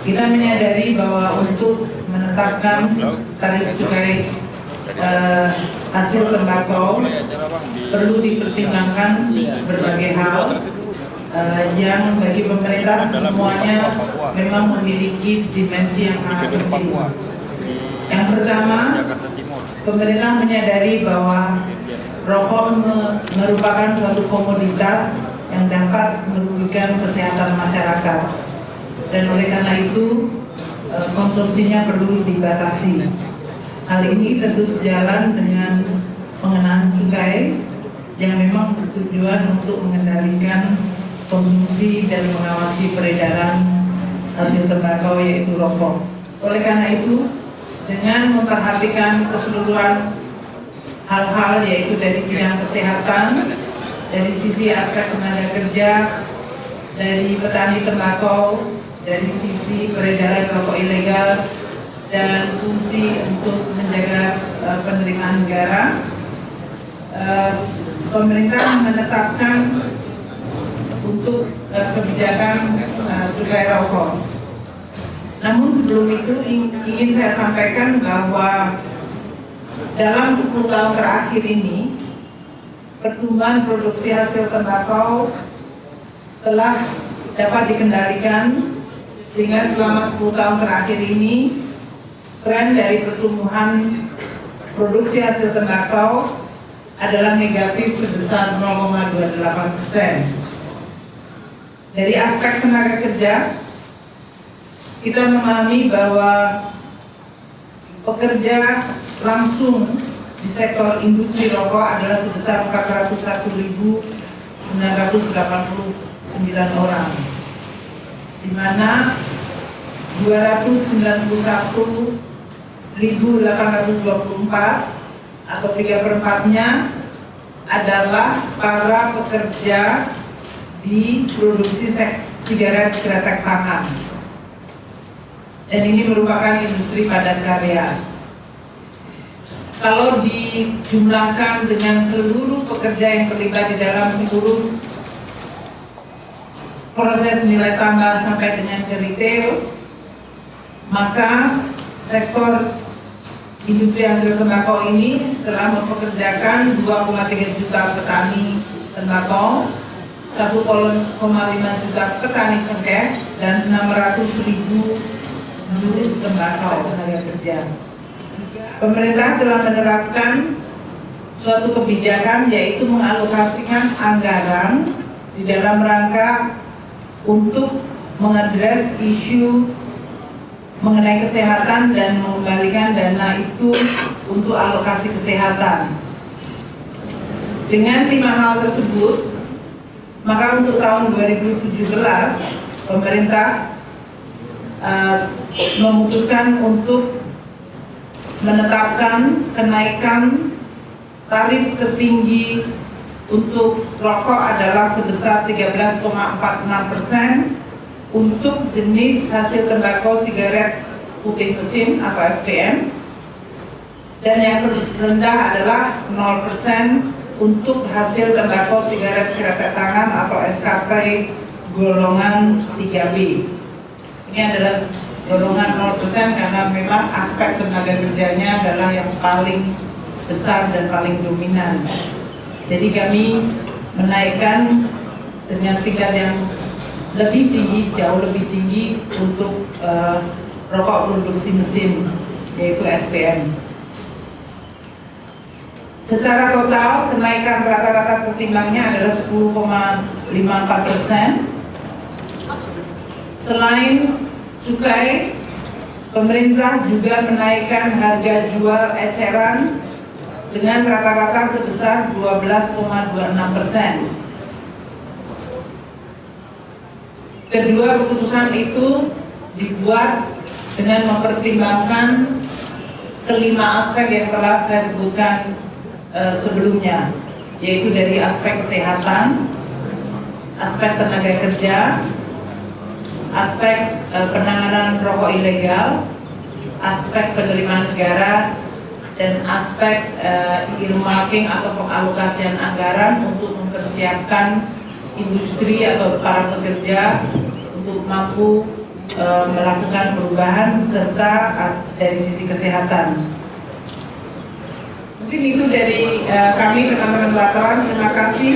Kita menyadari bahwa untuk menetapkan tarif cukai hasil tembakau perlu dipertimbangkan berbagai hal yang bagi pemerintah semuanya memang memiliki dimensi yang sangat penting. Yang pertama, pemerintah menyadari bahwa rokok merupakan suatu komoditas yang dapat merugikan kesehatan masyarakat, dan oleh karena itu konsumsinya perlu dibatasi. Hal ini tentu sejalan dengan pengenaan cukai yang memang bertujuan untuk mengendalikan konsumsi dan mengawasi peredaran hasil tembakau yaitu rokok. Oleh karena itu, dengan memperhatikan keseluruhan hal-hal yaitu dari bidang kesehatan, dari sisi aspek tenaga kerja, dari petani tembakau, dari sisi peredaran rokok ilegal, dan fungsi untuk menjaga penerimaan negara, pemerintah menetapkan untuk kebijakan cukai rokok. Namun sebelum itu ingin saya sampaikan bahwa dalam 10 tahun terakhir ini pertumbuhan produksi hasil tembakau telah dapat dikendalikan, sehingga selama 10 tahun terakhir ini tren dari pertumbuhan produksi hasil tembakau adalah negatif sebesar 0,28%. Dari aspek tenaga kerja, kita memahami bahwa pekerja langsung di sektor industri rokok adalah sebesar 401.989 orang, di mana 291.824 atau 3/4-nya adalah para pekerja di produksi sigaret kretek tangan, dan ini merupakan industri padat karya. Kalau dijumlahkan dengan seluruh pekerja yang terlibat di dalam seluruh proses nilai tambah sampai dengan ke retail, maka sektor industri hasil tembakau ini telah mempekerjakan 2,3 juta petani tembakau, 1,5 juta petani cengkeh, dan 600.000 buruh tembakau tenaga kerja. Pemerintah telah menerapkan suatu kebijakan, yaitu mengalokasikan anggaran di dalam rangka untuk mengadres isu mengenai kesehatan dan mengembalikan dana itu untuk alokasi kesehatan. Dengan 5 hal tersebut, maka untuk tahun 2017 pemerintah memutuskan untuk menetapkan kenaikan tarif tertinggi untuk rokok adalah sebesar 13,46% untuk jenis hasil tembakau sigaret putih mesin atau SPM, dan yang rendah adalah 0% untuk hasil tembakau sigaret kretek tangan atau SKT golongan 3B. Ini adalah golongan 0% karena memang aspek tenaga kerjanya adalah yang paling besar dan paling dominan. Jadi kami menaikkan dengan tingkat yang lebih tinggi, jauh lebih tinggi untuk rokok produksi mesin, yaitu SPM. Secara total, kenaikan rata-rata pertimbangnya adalah 10,54%. Selain cukai, pemerintah juga menaikkan harga jual eceran dengan rata-rata sebesar 12,26%. Kedua keputusan itu dibuat dengan mempertimbangkan kelima aspek yang telah saya sebutkan sebelumnya, yaitu dari aspek kesehatan, aspek tenaga kerja, aspek penanganan rokok ilegal, aspek penerimaan negara, dan aspek earmarking atau pengalokasian anggaran untuk mempersiapkan industri atau para pekerja untuk mampu melakukan perubahan serta dari sisi kesehatan. Mungkin itu dari kami teman-teman wartawan. Terima kasih.